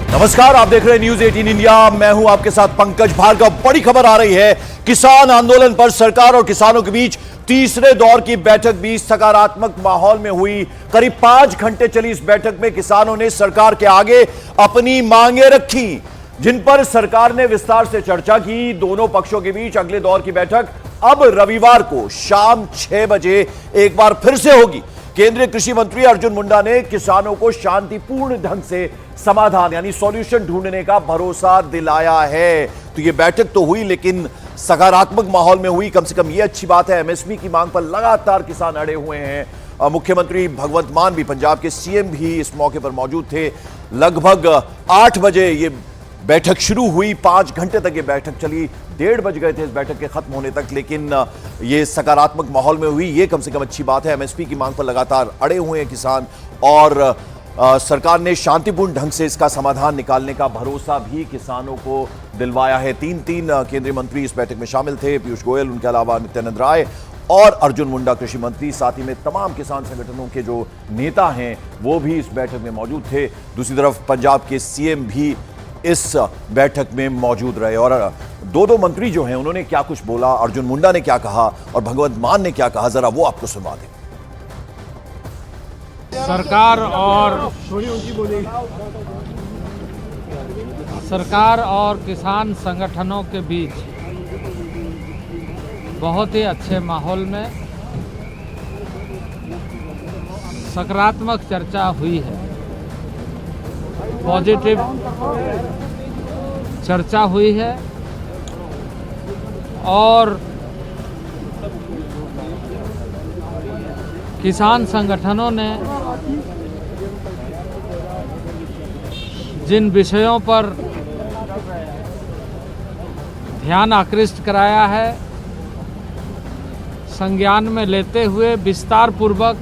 नमस्कार, आप देख रहे हैं न्यूज 18 इंडिया। मैं हूं आपके साथ पंकज भार्गव। बड़ी खबर आ रही है, किसान आंदोलन पर सरकार और किसानों के बीच तीसरे दौर की बैठक भी सकारात्मक माहौल में हुई। करीब 5 घंटे चली इस बैठक में किसानों ने सरकार के आगे अपनी मांगे रखी, जिन पर सरकार ने विस्तार से चर्चा की। दोनों पक्षों के बीच अगले दौर की बैठक अब रविवार को शाम 6 बजे एक बार फिर से होगी। केंद्रीय कृषि मंत्री अर्जुन मुंडा ने किसानों को शांतिपूर्ण ढंग से समाधान यानी सॉल्यूशन ढूंढने का भरोसा दिलाया है। तो यह बैठक तो हुई, लेकिन सकारात्मक माहौल में हुई। कम से कम यह अच्छी बात है। एमएसपी की मांग पर लगातार किसान अड़े हुए हैं। मुख्यमंत्री भगवंत मान भी, पंजाब के सीएम भी इस मौके पर मौजूद थे। लगभग 8 बजे ये बैठक शुरू हुई, 5 घंटे तक ये बैठक चली। 1:30 बज गए थे इस बैठक के खत्म होने तक, लेकिन ये सकारात्मक माहौल में हुई। ये कम से कम अच्छी बात है। एमएसपी की मांग पर लगातार अड़े हुए हैं किसान, और सरकार ने शांतिपूर्ण ढंग से इसका समाधान निकालने का भरोसा भी किसानों को दिलवाया है। 3 केंद्रीय मंत्री इस बैठक में शामिल थे। पीयूष गोयल, उनके अलावा नित्यानंद राय और अर्जुन मुंडा कृषि मंत्री। साथ ही में तमाम किसान संगठनों के जो नेता हैं वो भी इस बैठक में मौजूद थे। दूसरी तरफ पंजाब के सीएम भी इस बैठक में मौजूद रहे, और दो मंत्री जो हैं उन्होंने क्या कुछ बोला, अर्जुन मुंडा ने क्या कहा और भगवंत मान ने क्या कहा, जरा वो आपको सुनवा दें। सरकार और किसान संगठनों के बीच बहुत ही अच्छे माहौल में सकारात्मक चर्चा हुई है। पॉजिटिव चर्चा हुई है और किसान संगठनों ने जिन विषयों पर ध्यान आकृष्ट कराया है, संज्ञान में लेते हुए विस्तार पूर्वक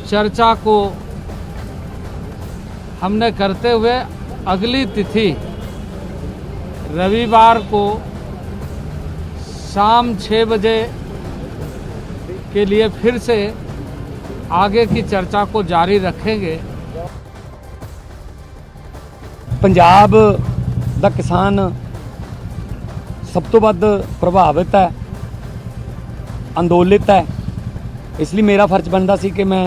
चर्चा को हमने करते हुए अगली तिथि रविवार को शाम 6 बजे के लिए फिर से आगे की चर्चा को जारी रखेंगे। पंजाब दा किसान सब तो ਵੱਧ प्रभावित है, अंदोलित है। इसलिए मेरा फर्ज बनता सी कि मैं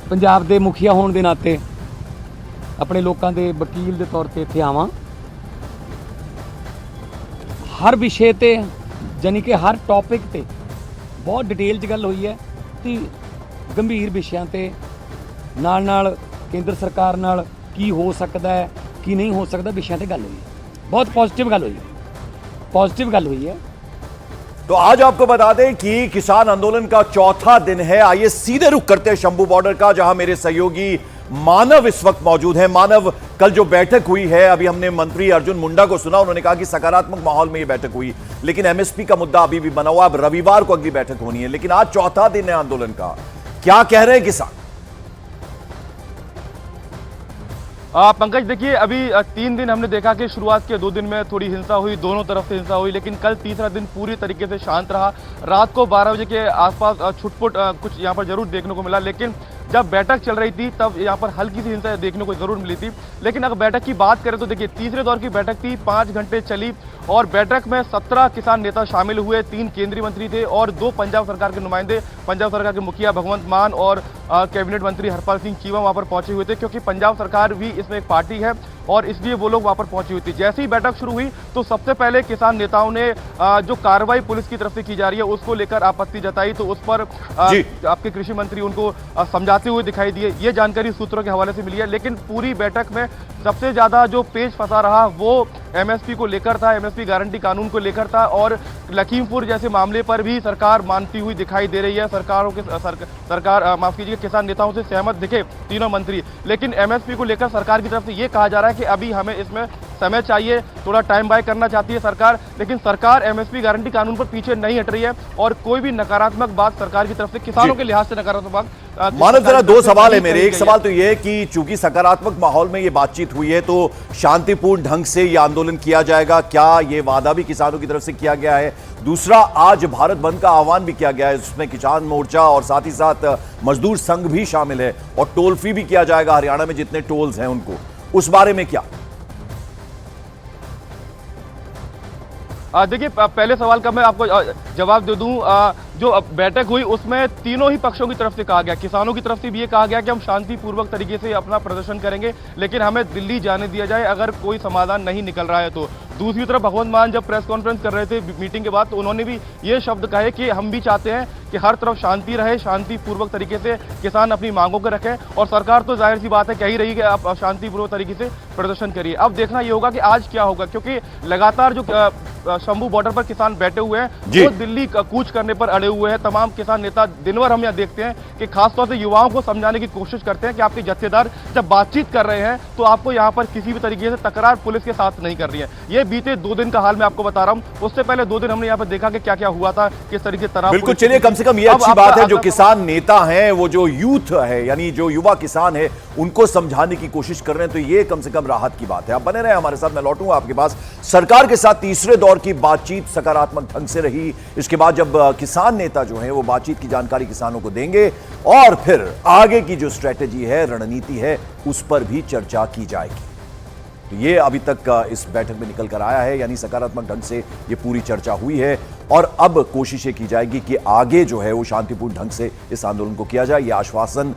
पंजाब के मुखिया होने के नाते अपने लोगों के वकील के तौर पर इत्थे आवां। हर विषय ते यानी कि हर टॉपिक ते बहुत डिटेल च गल हुई है कि गंभीर विषयों ते नाल केंद्र सरकार नाल की हो सकता है, की नहीं हो सकता, विषयों ते गल हुई है। बहुत पॉजिटिव गल हुई है। तो आज आपको बता दें कि किसान आंदोलन का चौथा दिन है। आइए सीधे रुख करते हैं शंभू बॉर्डर का, जहां मेरे सहयोगी मानव इस वक्त मौजूद है। मानव, कल जो बैठक हुई है, अभी हमने मंत्री अर्जुन मुंडा को सुना, उन्होंने कहा कि सकारात्मक माहौल में यह बैठक हुई, लेकिन एमएसपी का मुद्दा अभी भी बना हुआ। अब रविवार को अगली बैठक होनी है, लेकिन आज चौथा दिन है आंदोलन का। क्या कह रहे हैं किसान? पंकज, देखिए, अभी 3 दिन हमने देखा कि शुरुआत के 2 दिन में थोड़ी हिंसा हुई, दोनों तरफ से हिंसा हुई, लेकिन कल तीसरा दिन पूरी तरीके से शांत रहा। रात को 12 बजे के आसपास छुटपुट कुछ यहाँ पर जरूर देखने को मिला, लेकिन जब बैठक चल रही थी तब यहाँ पर हल्की सी हिंसा देखने को जरूर मिली थी। लेकिन अगर बैठक की बात करें तो देखिए, तीसरे दौर की बैठक थी, 5 घंटे चली और बैठक में 17 किसान नेता शामिल हुए। 3 केंद्रीय मंत्री थे और 2 पंजाब सरकार के नुमाइंदे, पंजाब सरकार के मुखिया भगवंत मान और कैबिनेट मंत्री हरपाल सिंह चीमा वहां पर पहुंचे हुए थे, क्योंकि पंजाब सरकार भी इसमें एक पार्टी है और इसलिए वो लोग वहां पर पहुंची हुई थी। जैसे ही बैठक शुरू हुई तो सबसे पहले किसान नेताओं ने जो कार्रवाई पुलिस की तरफ से की जा रही है उसको लेकर आपत्ति जताई, तो उस पर आपके कृषि मंत्री उनको समझाते हुए दिखाई दिए। ये जानकारी सूत्रों के हवाले से मिली है। लेकिन पूरी बैठक में सबसे ज्यादा जो पेच फंसा रहा वो एमएसपी को लेकर था, एमएसपी गारंटी कानून को लेकर था, और लखीमपुर जैसे मामले पर भी सरकार मानती हुई दिखाई दे रही है। सरकार माफ कीजिए, किसान नेताओं से सहमत दिखे तीनों मंत्री, लेकिन एमएसपी को लेकर सरकार की तरफ से ये कहा जा रहा है कि अभी हमें इसमें समय चाहिए, थोड़ा टाइम बाय करना चाहती है सरकार, लेकिन सरकार एमएसपी गारंटी कानून पर पीछे नहीं हट रही है और कोई भी नकारात्मक बात सरकार की तरफ से, किसानों के लिहाज से नकारात्मक बात मानव, जरा दो सवाल है मेरे। एक सवाल तो यह है कि चूंकि सकारात्मक माहौल में ये बातचीत हुई है तो शांतिपूर्ण ढंग से ये आंदोलन किया जाएगा, क्या ये वादा भी किसानों की तरफ से किया गया है? दूसरा, आज भारत बंद का आह्वान भी किया गया है, उसमें किसान मोर्चा और साथ ही साथ मजदूर संघ भी शामिल है और टोल फ्री भी किया जाएगा हरियाणा में जितने टोल्स हैं उनको, उस बारे में क्या? देखिए, पहले सवाल का मैं आपको जवाब दे दूं। जो बैठक हुई उसमें तीनों ही पक्षों की तरफ से कहा गया, किसानों की तरफ से भी ये कहा गया कि हम शांतिपूर्वक तरीके से अपना प्रदर्शन करेंगे, लेकिन हमें दिल्ली जाने दिया जाए अगर कोई समाधान नहीं निकल रहा है तो। दूसरी तरफ भगवंत मान जब प्रेस कॉन्फ्रेंस कर रहे थे मीटिंग के बाद, तो उन्होंने भी ये शब्द कहे कि हम भी चाहते हैं कि हर तरफ शांति रहे, शांतिपूर्वक तरीके से किसान अपनी मांगों को रखें, और सरकार तो जाहिर सी बात है कह ही रही है कि आप शांतिपूर्वक तरीके से प्रदर्शन करिए। अब देखना ये होगा कि आज क्या होगा, क्योंकि लगातार जो शंभू बॉर्डर पर किसान बैठे हुए हैं वो दिल्ली कूच करने पर अड़े हुए हैं। तमाम किसान नेता दिन भर हम यहाँ देखते हैं कि खासतौर से युवाओं को समझाने की कोशिश करते हैं कि आपके जत्थेदार जब बातचीत कर रहे हैं तो आपको यहाँ पर किसी भी तरीके से तकरार पुलिस के साथ नहीं कर रही है। ये बीते 2 दिन का हाल मैं आपको बता रहा हूँ, उससे पहले 2 दिन हमने यहाँ पर देखा कि क्या क्या हुआ था, किस तरीके तरह। बिल्कुल, चलिए कम से कम ये अच्छी बात है जो किसान नेता हैं, वो जो यूथ है यानी जो युवा किसान है, उनको समझाने की कोशिश कर रहे हैं, तो ये कम से कम राहत की बात है। आप बने रहे हमारे साथ, मैं लौटूंगा आपके पास। सरकार के साथ तीसरे दौर की बातचीत सकारात्मक ढंग से रही, इसके बाद जब किसान नेता जो हैं वो बातचीत की जानकारी किसानों को देंगे और फिर आगे की जो स्ट्रेटेजी है, रणनीति है, उस पर भी चर्चा की जाएगी। तो ये अभी तक इस बैठक में निकल कर आया है, यानी सकारात्मक ढंग से ये पूरी चर्चा हुई है और अब कोशिशें की जाएगी कि आगे जो है वो शांतिपूर्ण ढंग से इस आंदोलन को किया जाए। ये आश्वासन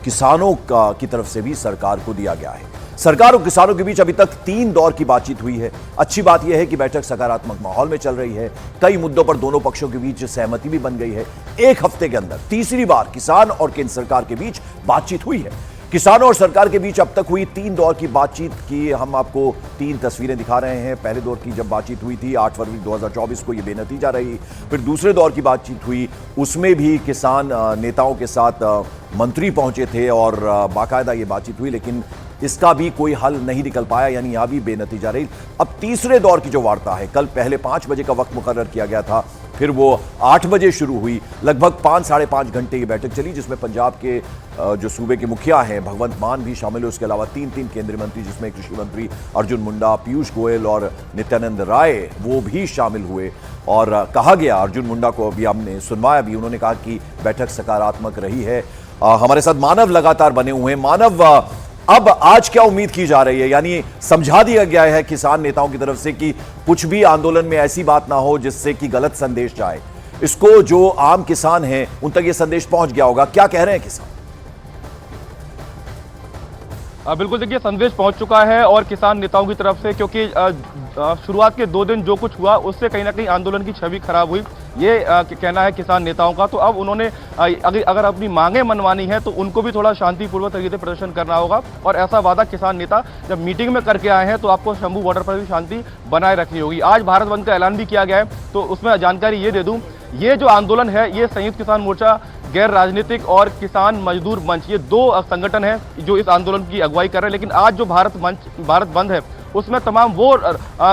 किसानों की तरफ से भी सरकार को दिया गया है। सरकार और किसानों के बीच अभी तक 3 दौर की बातचीत हुई है। अच्छी बात यह है कि बैठक सकारात्मक माहौल में चल रही है, कई मुद्दों पर दोनों पक्षों के बीच सहमति भी बन गई है। 1 हफ्ते के अंदर तीसरी बार किसान और केंद्र सरकार के बीच बातचीत हुई है। किसानों और सरकार के बीच अब तक हुई 3 दौर की बातचीत की हम आपको 3 तस्वीरें दिखा रहे हैं। पहले दौर की जब बातचीत हुई थी 8 फरवरी 2024 को, ये बेनतीजा रही। फिर दूसरे दौर की बातचीत हुई, उसमें भी किसान नेताओं के साथ मंत्री पहुंचे थे और बाकायदा ये बातचीत हुई, लेकिन इसका भी कोई हल नहीं निकल पाया, यानी यहां भी बेनतीजा रही। अब तीसरे दौर की जो वार्ता है, कल पहले 5 बजे का वक्त मुकर्रर किया गया था, फिर वो 8 बजे शुरू हुई। लगभग 5-5.5 घंटे की बैठक चली, जिसमें पंजाब के जो सूबे के मुखिया हैं भगवंत मान भी शामिल हुए। उसके अलावा 3 केंद्रीय मंत्री, जिसमें कृषि मंत्री अर्जुन मुंडा, पीयूष गोयल और नित्यानंद राय, वो भी शामिल हुए। और कहा गया, अर्जुन मुंडा को अभी हमने सुनवाया भी, उन्होंने कहा कि बैठक सकारात्मक रही है। हमारे साथ मानव लगातार बने हुए हैं। मानव, अब आज क्या उम्मीद की जा रही है? यानी समझा दिया गया है किसान नेताओं की तरफ से कि कुछ भी आंदोलन में ऐसी बात ना हो जिससे कि गलत संदेश जाए। इसको जो आम किसान हैं उन तक ये संदेश पहुंच गया होगा, क्या कह रहे हैं किसान? बिल्कुल, देखिए संदेश पहुंच चुका है और किसान नेताओं की तरफ से, क्योंकि शुरुआत के 2 दिन जो कुछ हुआ उससे कहीं ना कहीं आंदोलन की छवि खराब हुई, ये कहना है किसान नेताओं का। तो अब उन्होंने अगर अपनी मांगें मनवानी है तो उनको भी थोड़ा शांतिपूर्वक तरीके से प्रदर्शन करना होगा, और ऐसा वादा किसान नेता जब मीटिंग में करके आए हैं तो आपको शंभू बॉर्डर पर भी शांति बनाए रखनी होगी। आज भारत बंद का ऐलान भी किया गया है, तो उसमें जानकारी ये दे दूं, ये जो आंदोलन है ये संयुक्त किसान मोर्चा, गैर राजनीतिक और किसान मजदूर मंच, ये 2 संगठन हैं जो इस आंदोलन की अगुवाई कर रहे हैं। लेकिन आज जो भारत बंद है उसमें तमाम वो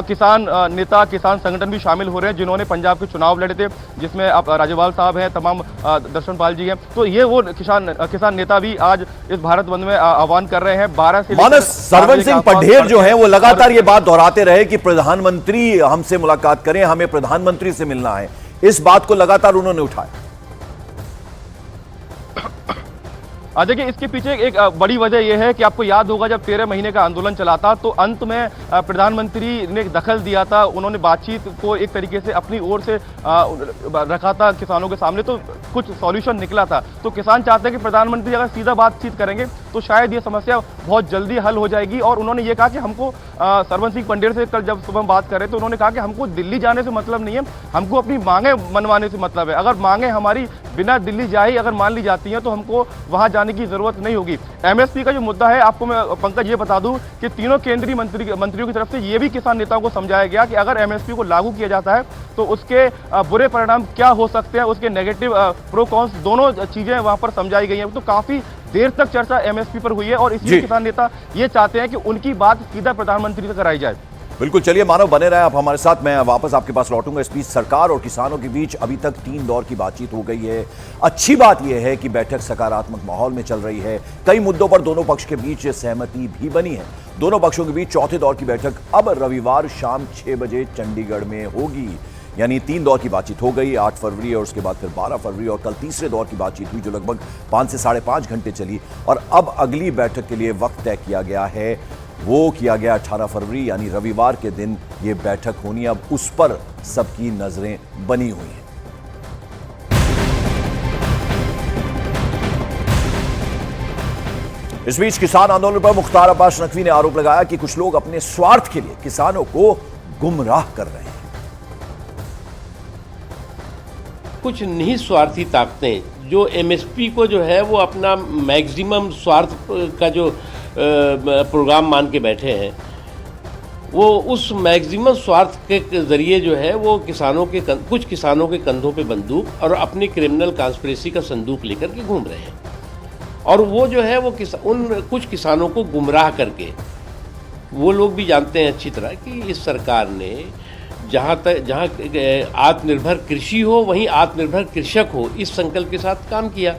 किसान नेता, किसान संगठन भी शामिल हो रहे हैं जिन्होंने पंजाब के चुनाव लड़े थे, जिसमें आप राज्यपाल साहब हैं, तमाम दर्शनपाल जी हैं। तो ये वो किसान नेता भी आज इस भारत बंद में आह्वान कर रहे हैं। 12 से मानस सरवन सिंह पढ़ेर जो है वो लगातार ये बात दोहराते रहे कि प्रधानमंत्री हमसे मुलाकात करें, हमें प्रधानमंत्री से मिलना है। इस बात को लगातार उन्होंने उठाया। देखिए, इसके पीछे एक बड़ी वजह यह है कि आपको याद होगा जब 13 महीने का आंदोलन चला था तो अंत में प्रधानमंत्री ने दखल दिया था, उन्होंने बातचीत को एक तरीके से अपनी ओर से रखा था किसानों के सामने, तो कुछ सॉल्यूशन निकला था। तो किसान चाहते हैं कि प्रधानमंत्री अगर सीधा बातचीत करेंगे तो शायद ये समस्या बहुत जल्दी हल हो जाएगी। और उन्होंने ये कहा कि हमको सरवन सिंह पढ़ेर से कल जब सुबह बात कर रहे तो उन्होंने कहा कि हमको दिल्ली जाने से मतलब नहीं है, हमको अपनी मांगें मनवाने से मतलब है। अगर मांगें हमारी बिना दिल्ली जाए अगर मान ली जाती हैं तो हमको वहाँ जाने की जरूरत नहीं होगी। एमएसपी का जो मुद्दा है, आपको मैं पंकज ये बता दूं कि तीनों केंद्रीय मंत्रियों की तरफ से ये भी किसान नेताओं को समझाया गया कि अगर एमएसपी को लागू किया जाता है तो उसके बुरे परिणाम क्या हो सकते हैं, उसके नेगेटिव प्रो कॉन्स दोनों चीजें वहां पर समझाई गई हैं। तो काफी देर तक चर्चा एमएसपी पर हुई है और इसलिए किसान नेता ये चाहते हैं कि उनकी बात सीधा प्रधानमंत्री से कराई जाए। बिल्कुल, चलिए मानव बने रहे आप हमारे साथ। मैं वापस आपके पास लौटूंगा। इस बीच सरकार और किसानों के बीच अभी तक 3 दौर की बातचीत हो गई है। अच्छी बात यह है कि बैठक सकारात्मक माहौल में चल रही है। कई मुद्दों पर दोनों पक्ष के बीच सहमति भी बनी है। दोनों पक्षों के बीच चौथे दौर की बैठक अब रविवार शाम 6 बजे चंडीगढ़ में होगी। यानी 3 दौर की बातचीत हो गई, 8 फरवरी और उसके बाद फिर 12 फरवरी, और कल तीसरे दौर की बातचीत हुई जो लगभग 5 से 5.5 घंटे चली। और अब अगली बैठक के लिए वक्त तय किया गया है, वो किया गया 18 फरवरी यानी रविवार के दिन ये बैठक होनी। अब उस पर सबकी नजरें बनी हुई हैं। इस बीच किसान आंदोलन पर मुख्तार अब्बास नकवी ने आरोप लगाया कि कुछ लोग अपने स्वार्थ के लिए किसानों को गुमराह कर रहे हैं। कुछ निहित स्वार्थी ताकतें जो एमएसपी को जो है वो अपना मैक्सिमम स्वार्थ का जो प्रोग्राम मान के बैठे हैं, वो उस मैक्सिमम स्वार्थ के ज़रिए जो है वो कुछ किसानों के कंधों पे बंदूक और अपनी क्रिमिनल कॉन्स्पिरेसी का संदूक लेकर के घूम रहे हैं। और वो जो है वो कुछ किसानों को गुमराह करके, वो लोग भी जानते हैं अच्छी तरह कि इस सरकार ने जहाँ आत्मनिर्भर कृषि हो वहीं आत्मनिर्भर कृषक हो, इस संकल्प के साथ काम किया।